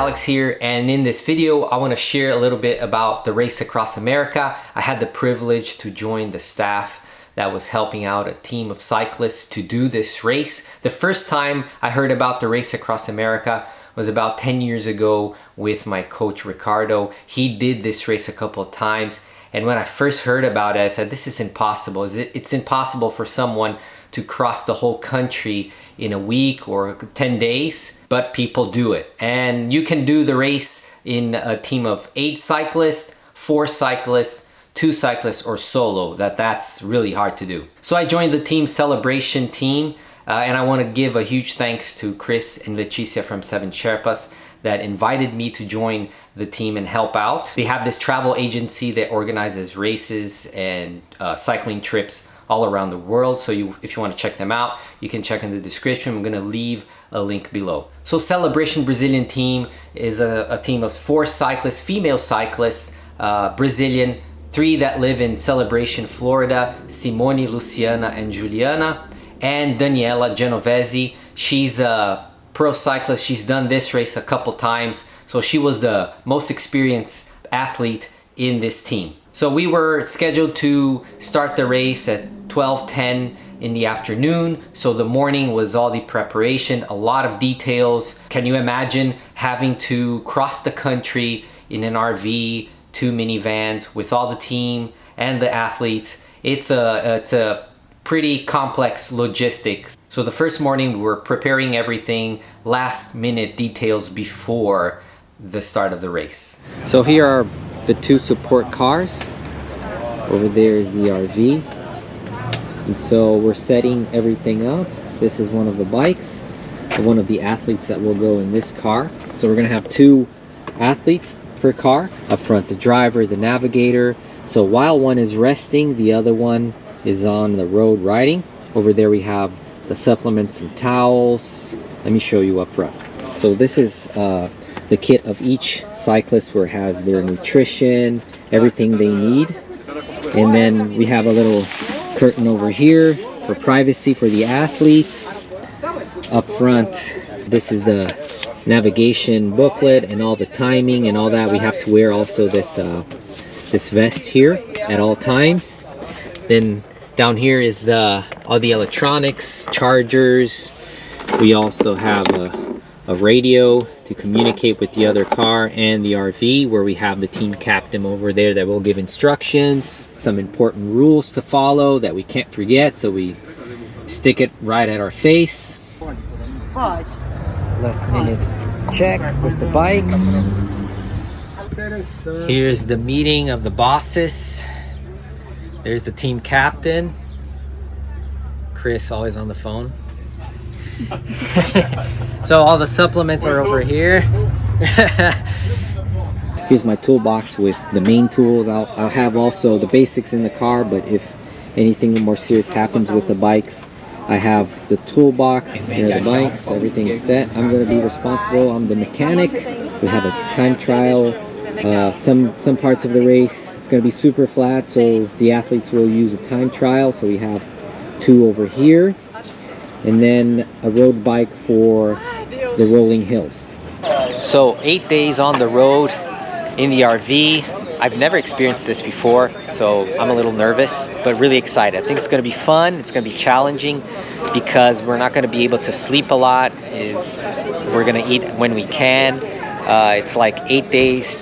Alex here, and in this video I want to share a little bit about the race across America. I had the privilege to join the staff that was helping out a team of cyclists to do this race. The first time I heard about the race across America was about 10 years ago with my coach Ricardo. He did this race a couple of times, and when I first heard about it I said, this is impossible. It's impossible for someone to cross the whole country in a week or 10 days, but people do it. And you can do the race in a team of 8 cyclists, 4 cyclists, 2 cyclists, or solo. That's really hard to do. So I joined the team celebration team, and I want to give a huge thanks to Chris and Leticia from 7 Sherpas that invited me to join the team and help out. They have this travel agency that organizes races and cycling trips all around the world. So if you want to check them out, you can check in the description. I'm gonna leave a link below. So Celebration Brazilian team is a team of 4 cyclists, female cyclists, Brazilian, 3 that live in Celebration, Florida, Simone, Luciana, and Juliana, and Daniela Genovese. She's a pro cyclist. She's done this race a couple times, so she was the most experienced athlete in this team. So we were scheduled to start the race at 12:10 in the afternoon. So the morning was all the preparation, a lot of details. Can you imagine having to cross the country in an RV, 2 minivans with all the team and the athletes? It's a pretty complex logistics. So the first morning we were preparing everything, last minute details before the start of the race. So here are the 2 support cars. Over there is the RV. And so we're setting everything up. This is one of the bikes, one of the athletes that will go in this car. So we're gonna have 2 athletes per car. Up front, the driver, the navigator. So while one is resting, the other one is on the road riding. Over there we have the supplements and towels. Let me show you up front. So this is the kit of each cyclist, where it has their nutrition, everything they need. And then we have a little curtain over here for privacy for the athletes. Up front, this is the navigation booklet and all the timing and all that. We have to wear also this vest here at all times. Then down here is all the electronics, chargers. We also have a radio to communicate with the other car and the RV, where we have the team captain over there that will give instructions, some important rules to follow that we can't forget, so we stick it right at our face. Last minute check with the bikes. Here's the meeting of the bosses. There's the team captain. Chris, always on the phone. So all the supplements are over here. Here's my toolbox with the main tools. I'll have also the basics in the car, but if anything more serious happens with the bikes, I have the toolbox. Here are the bikes, everything is set. I'm going to be responsible. I'm the mechanic. We have a time trial. Some parts of the race, it's going to be super flat, so the athletes will use a time trial. So we have 2 over here, and then a road bike for the rolling hills. So 8 days on the road in the RV. I've never experienced this before, so I'm a little nervous, but really excited. I think it's going to be fun. It's going to be challenging because we're not going to be able to sleep a lot. We're going to eat when we can. It's like 8 days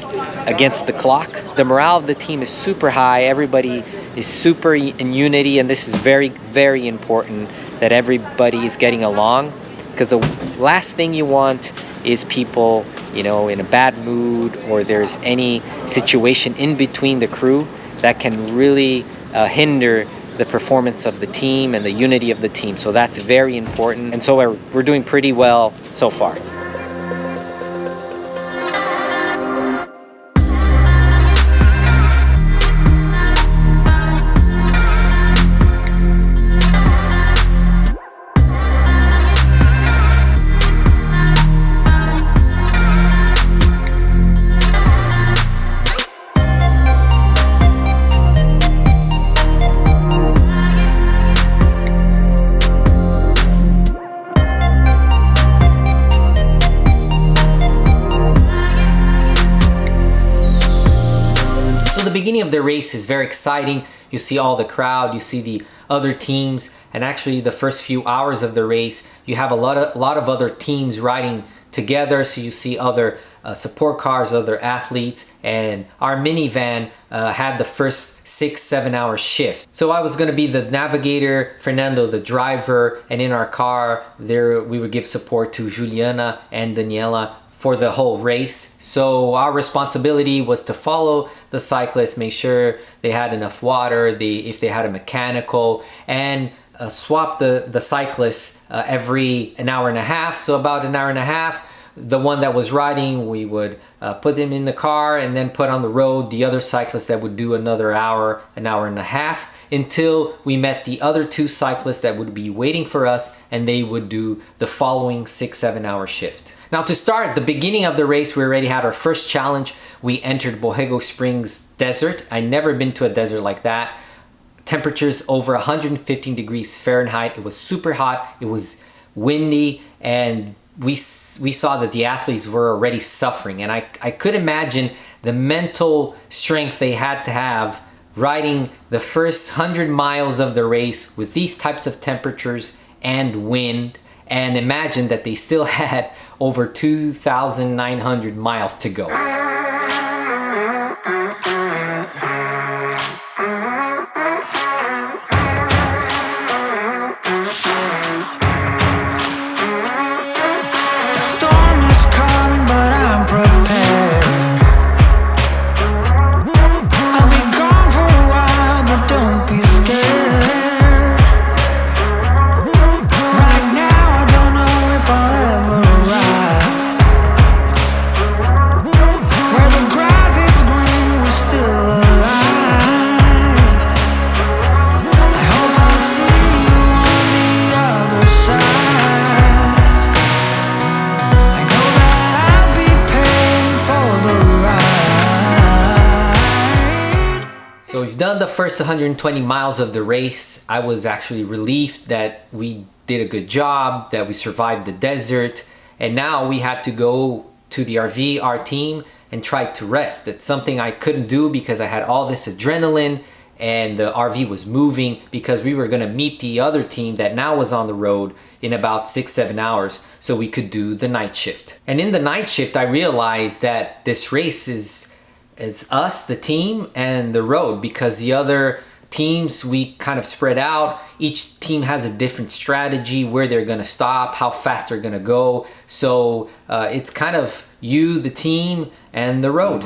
against the clock. The morale of the team is super high. Everybody is super in unity, and this is very, very important that everybody is getting along, because the last thing you want is people, in a bad mood, or there's any situation in between the crew that can really hinder the performance of the team and the unity of the team. So that's very important, and so we're doing pretty well so far. race is very exciting. You see all the crowd, you see the other teams, and actually the first few hours of the race, you have a lot of other teams riding together. So you see other support cars, other athletes, and our minivan had the first 6-7 hour shift. So I was going to be the navigator, Fernando the driver, and in our car there we would give support to Juliana and Daniela for the whole race. So our responsibility was to follow the cyclists, make sure they had enough water, if they had a mechanical, and swap the cyclists every an hour and a half. So about an hour and a half, the one that was riding, we would put them in the car and then put on the road the other cyclists that would do another hour, an hour and a half, until we met the other 2 cyclists that would be waiting for us, and they would do the following 6-7 hour shift. Now to start, at the beginning of the race, we already had our first challenge. We entered Borrego Springs Desert. I'd never been to a desert like that. Temperatures over 115 degrees Fahrenheit. It was super hot, it was windy, and we saw that the athletes were already suffering. And I could imagine the mental strength they had to have riding the first 100 miles of the race with these types of temperatures and wind, and imagine that they still had over 2,900 miles to go. So we've done the first 120 miles of the race. I was actually relieved that we did a good job, that we survived the desert, and now we had to go to the RV, our team, and try to rest. It's something I couldn't do because I had all this adrenaline and the RV was moving, because we were gonna meet the other team that now was on the road in about 6-7 hours, so we could do the night shift. And in the night shift, I realized that this race is us, the team, and the road, because the other teams, we kind of spread out. Each team has a different strategy, where they're gonna stop, how fast they're gonna go. So it's kind of you, the team, and the road.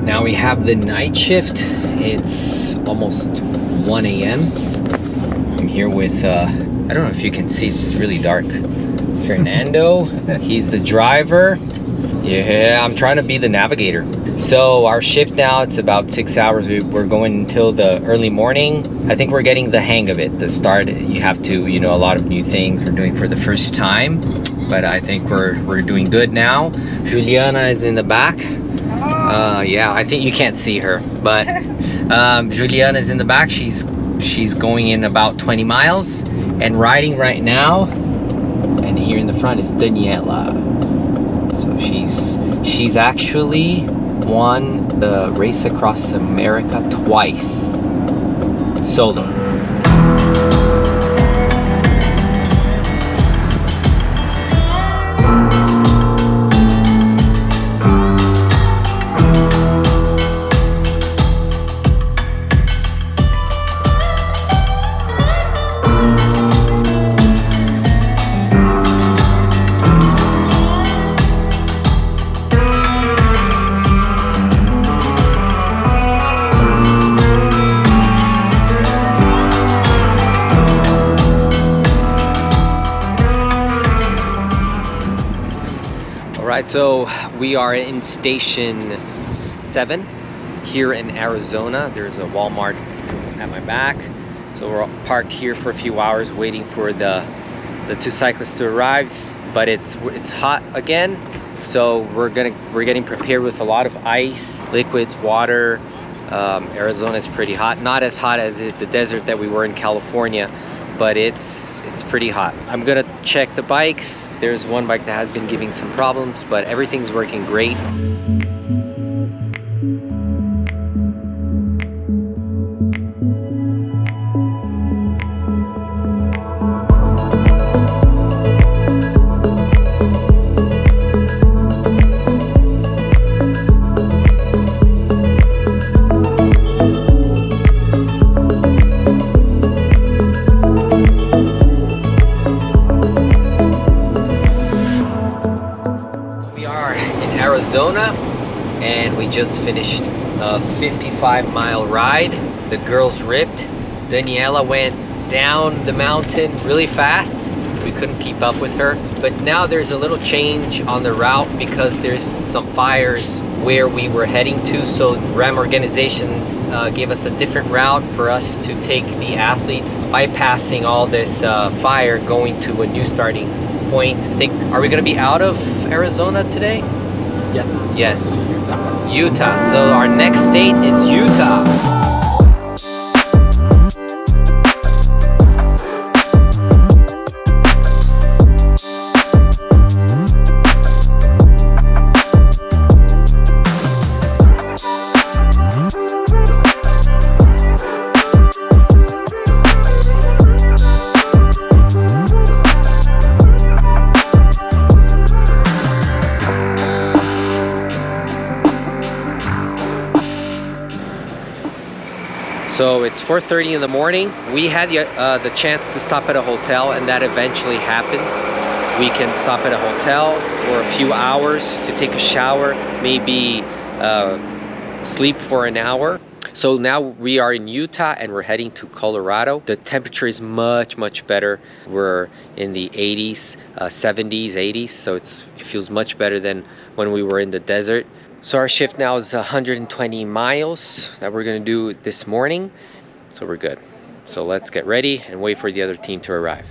Now we have the night shift. It's almost 1 a.m. I'm here with, I don't know if you can see, it's really dark. Fernando, he's the driver. Yeah, I'm trying to be the navigator. So our shift now, it's about 6 hours. We're going until the early morning. I think we're getting the hang of it. The start, you have to, you know, a lot of new things we're doing for the first time. But I think we're doing good now. Juliana is in the back. Yeah, I think you can't see her, but Juliana is in the back. She's going in about 20 miles and riding right now. And here in the front is Daniela. So she's actually won the Race Across America twice, solo. Right, so we are in Station 7 here in Arizona. There's a Walmart at my back. So we're parked here for a few hours waiting for the two cyclists to arrive. But it's hot again. So we're getting prepared with a lot of ice, liquids, water. Arizona is pretty hot. Not as hot as the desert that we were in California, but it's pretty hot. I'm gonna check the bikes. There's one bike that has been giving some problems, but everything's working great. Arizona, and we just finished a 55-mile ride. The girls ripped. Daniela went down the mountain really fast. We couldn't keep up with her, but now there's a little change on the route because there's some fires where we were heading to, so RAM organizations gave us a different route for us to take the athletes, bypassing all this fire, going to a new starting point. Are we going to be out of Arizona today? Yes. Yes. Utah. So our next state is Utah. So it's 4:30 in the morning. We had the chance to stop at a hotel, and that eventually happens. We can stop at a hotel for a few hours to take a shower, maybe sleep for an hour. So now we are in Utah and we're heading to Colorado. The temperature is much better. We're in the 80s, 70s, 80s, so it feels much better than when we were in the desert. So our shift now is 120 miles that we're gonna do this morning. So we're good. So let's get ready and wait for the other team to arrive.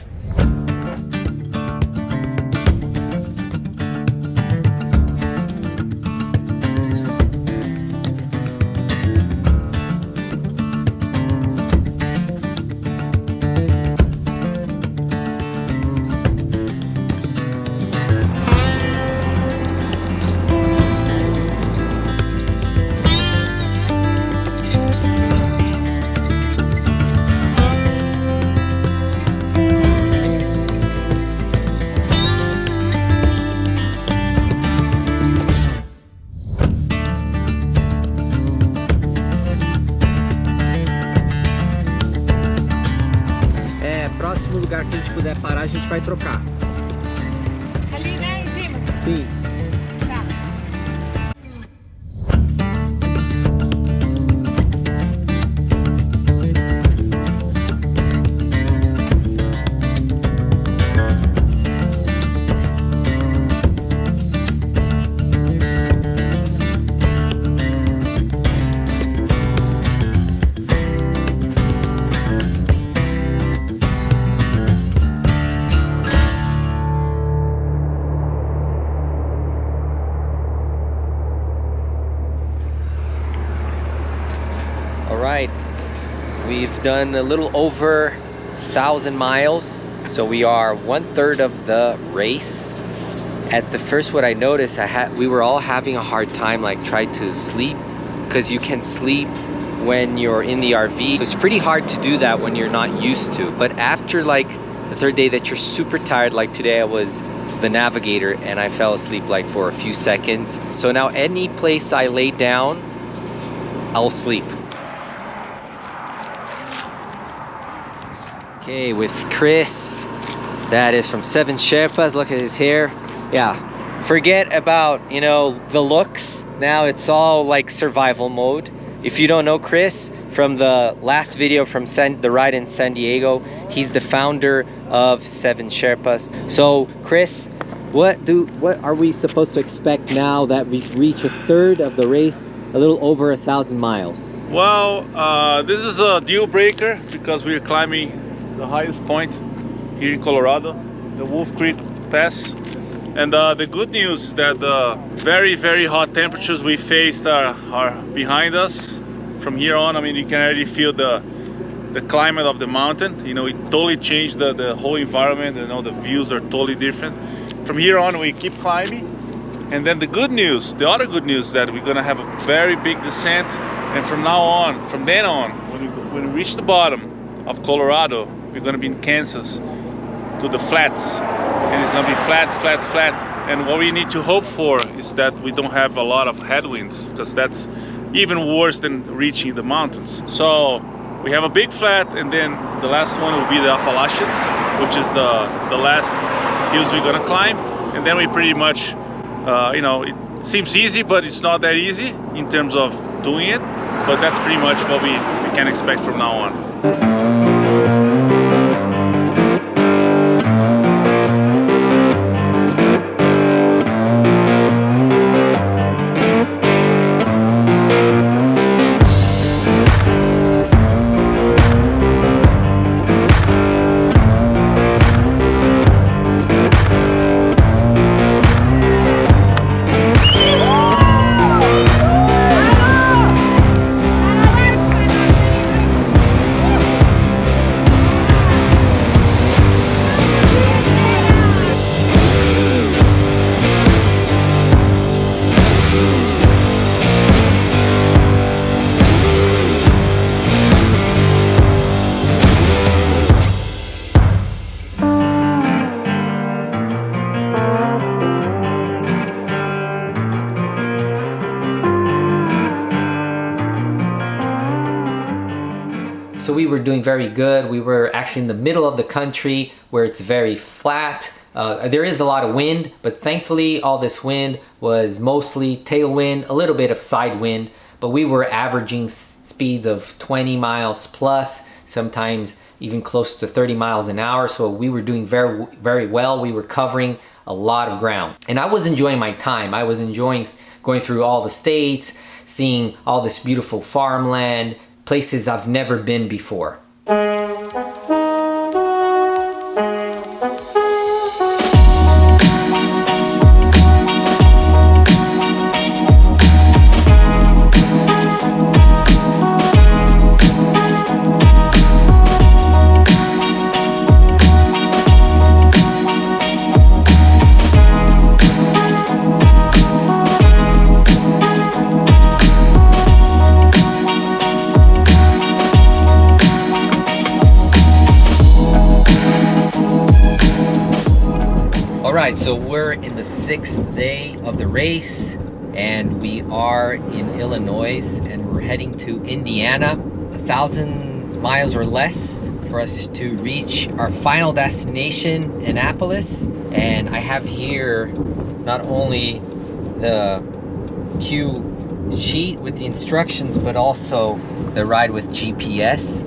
Próximo lugar que a gente puder parar, a gente vai trocar. Ali, né, em cima? Sim. Tá. Alright, we've done a little over 1,000 miles, so we are 1/3 of the race. At the first, what I noticed, we were all having a hard time, like trying to sleep, because you can sleep when you're in the RV, so it's pretty hard to do that when you're not used to. But after like the third day that you're super tired, like today I was the navigator and I fell asleep like for a few seconds. So now any place I lay down, I'll sleep. Okay, with Chris, that is from 7 Sherpas. Look at his hair. Yeah, forget about, you know, the looks. Now it's all like survival mode. If you don't know Chris, from the last video from the ride in San Diego, he's the founder of 7 Sherpas. So Chris, What are we supposed to expect now that we've reached a third of the race, a little over 1,000 miles? Well, this is a deal breaker because we're climbing the highest point here in Colorado, the Wolf Creek Pass. And the good news is that the very, very hot temperatures we faced are behind us. From here on, I mean, you can already feel the climate of the mountain. You know, it totally changed the whole environment, and the views are totally different. From here on, we keep climbing. And then the other good news is that we're gonna have a very big descent. And from then on, when we reach the bottom of Colorado, we're gonna be in Kansas to the flats. And it's gonna be flat, flat, flat. And what we need to hope for is that we don't have a lot of headwinds, because that's even worse than reaching the mountains. So we have a big flat, and then the last one will be the Appalachians, which is the last hills we're gonna climb. And then we pretty much, it seems easy, but it's not that easy in terms of doing it. But that's pretty much what we can expect from now on. So we were doing very good. We were actually in the middle of the country where it's very flat. There is a lot of wind, but thankfully all this wind was mostly tailwind, a little bit of side wind, but we were averaging speeds of 20 miles plus, sometimes even close to 30 miles an hour. So we were doing very, very well. We were covering a lot of ground. And I was enjoying my time. I was enjoying going through all the states, seeing all this beautiful farmland, places I've never been before. Alright, so we're in the 6th day of the race, and we are in Illinois, and we're heading to Indiana, 1,000 miles or less for us to reach our final destination, Annapolis. And I have here not only the cue sheet with the instructions, but also the ride with GPS,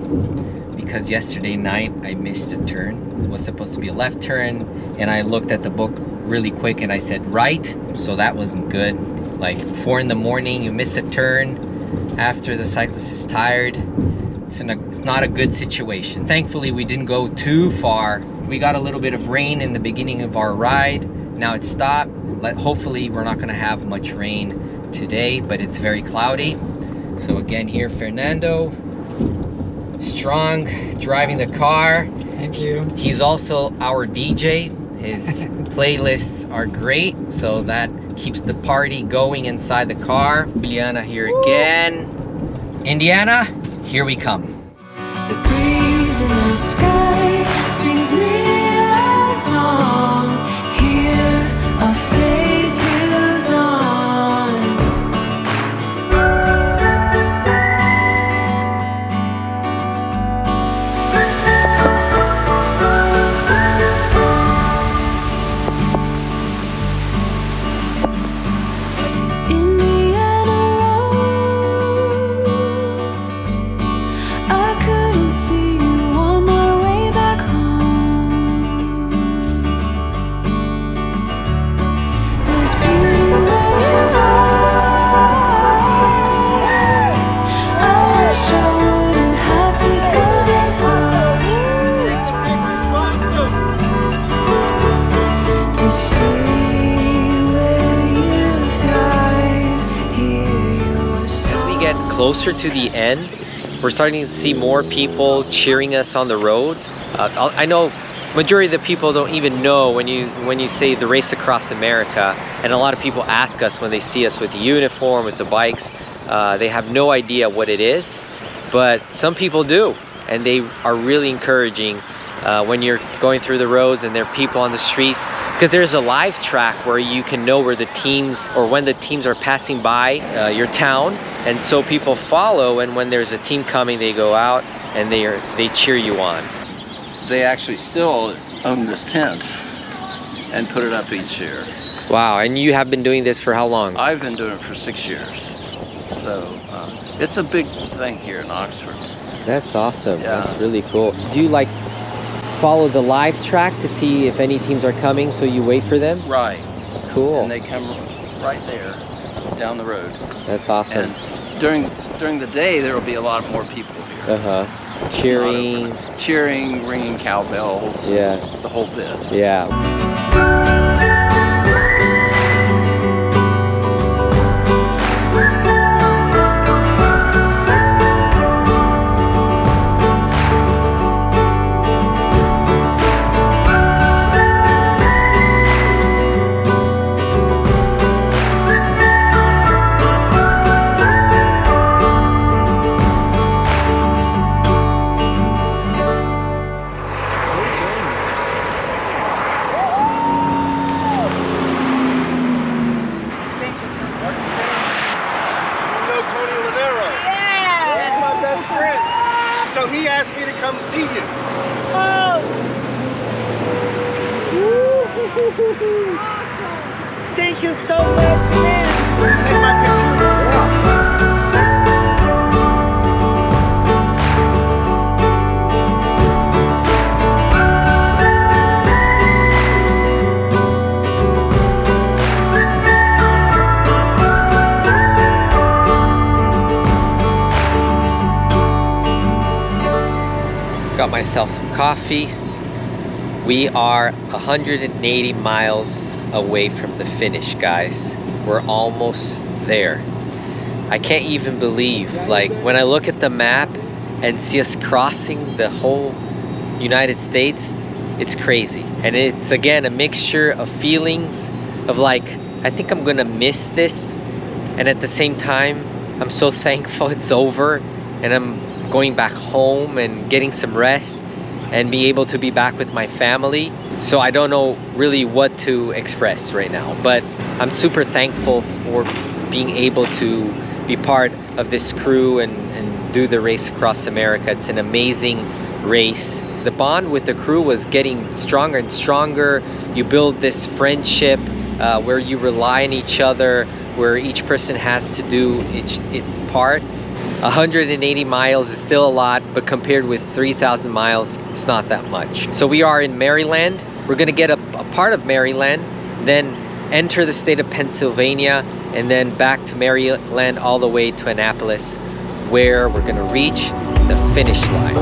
because yesterday night I missed a turn. It was supposed to be a left turn, and I looked at the book really quick and I said right, so that wasn't good. Like 4 in the morning, you miss a turn after the cyclist is tired. It's not a good situation. Thankfully we didn't go too far. We got a little bit of rain in the beginning of our ride. Now it's stopped. Hopefully we're not gonna have much rain today, but it's very cloudy. So again, here Fernando, strong, driving the car. Thank you. He's also our DJ. His playlists are great, so that keeps the party going inside the car. Juliana here again. Indiana, here we come. The breeze in the sky sings me a song. Here I'll stay till dawn. Indiana Rose, I couldn't see you on my way back home. get closer to the end, we're starting to see more people cheering us on the roads. I know majority of the people don't even know when you say the Race Across America, and a lot of people ask us when they see us with the uniform, with the bikes, they have no idea what it is, but some people do, and they are really encouraging when you're going through the roads and there are people on the streets, because there's a live track where you can know where the teams, or when the teams are passing by your town, and so people follow, and when there's a team coming, they go out and they cheer you on. They actually still own this tent and put it up each year. Wow, and you have been doing this for how long? I've been doing it for 6 years. So it's a big thing here in Oxford. That's awesome. Yeah. That's really cool. Do you like follow the live track to see if any teams are coming, so you wait for them? Right. Cool. And they come right there down the road. That's awesome. And during the day, there will be a lot more people here. Uh-huh. Cheering. Cheering, ringing cowbells. Yeah. The whole bit. Yeah. So he asked me to come see you. Oh, Awesome. thank you so much, man. Take my picture. Got myself some coffee. We are 180 miles away from the finish, guys. We're almost there. I can't even believe, like, when I look at the map and see us crossing the whole United States, it's crazy. And it's, again, a mixture of feelings of like, I think I'm gonna miss this, and at the same time, I'm so thankful it's over and I'm going back home and getting some rest and be able to be back with my family. So I don't know really what to express right now, but I'm super thankful for being able to be part of this crew and do the Race Across America. It's an amazing race. The bond with the crew was getting stronger and stronger. You build this friendship where you rely on each other, where each person has to do its part. 180 miles is still a lot, but compared with 3,000 miles, it's not that much. So we are in Maryland. We're gonna get a part of Maryland, then enter the state of Pennsylvania, and then back to Maryland all the way to Annapolis, where we're gonna reach the finish line.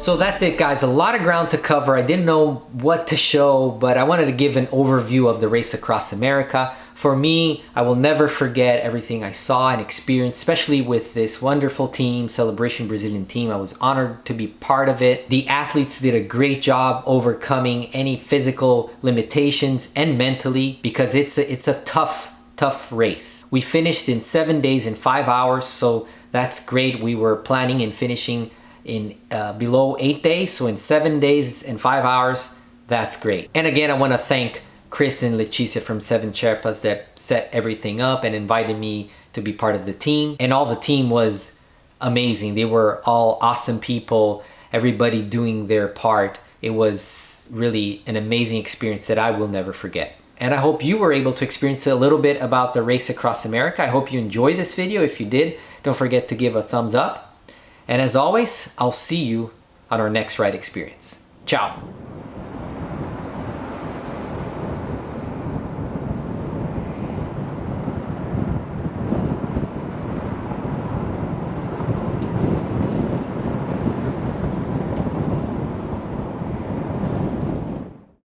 So that's it, guys. A lot of ground to cover. I didn't know what to show, but I wanted to give an overview of the race across America. For me, I will never forget everything I saw and experienced, especially with this wonderful team, Celebration Brazilian team. I was honored to be part of it. The athletes did a great job overcoming any physical limitations and mentally, because it's a tough race. We finished in 7 days and 5 hours, so that's great. We were planning and finishing in below 8 days, so in 7 days and 5 hours, that's great. And again, I want to thank Chris and Leticia from Seven Sherpas that set everything up and invited me to be part of the team. And all the team was amazing. They were all awesome people, everybody doing their part. It was really an amazing experience that I will never forget. And I hope you were able to experience a little bit about the race across America. I hope you enjoyed this video. If you did, don't forget to give a thumbs up. And as always, I'll see you on our next ride experience. Ciao.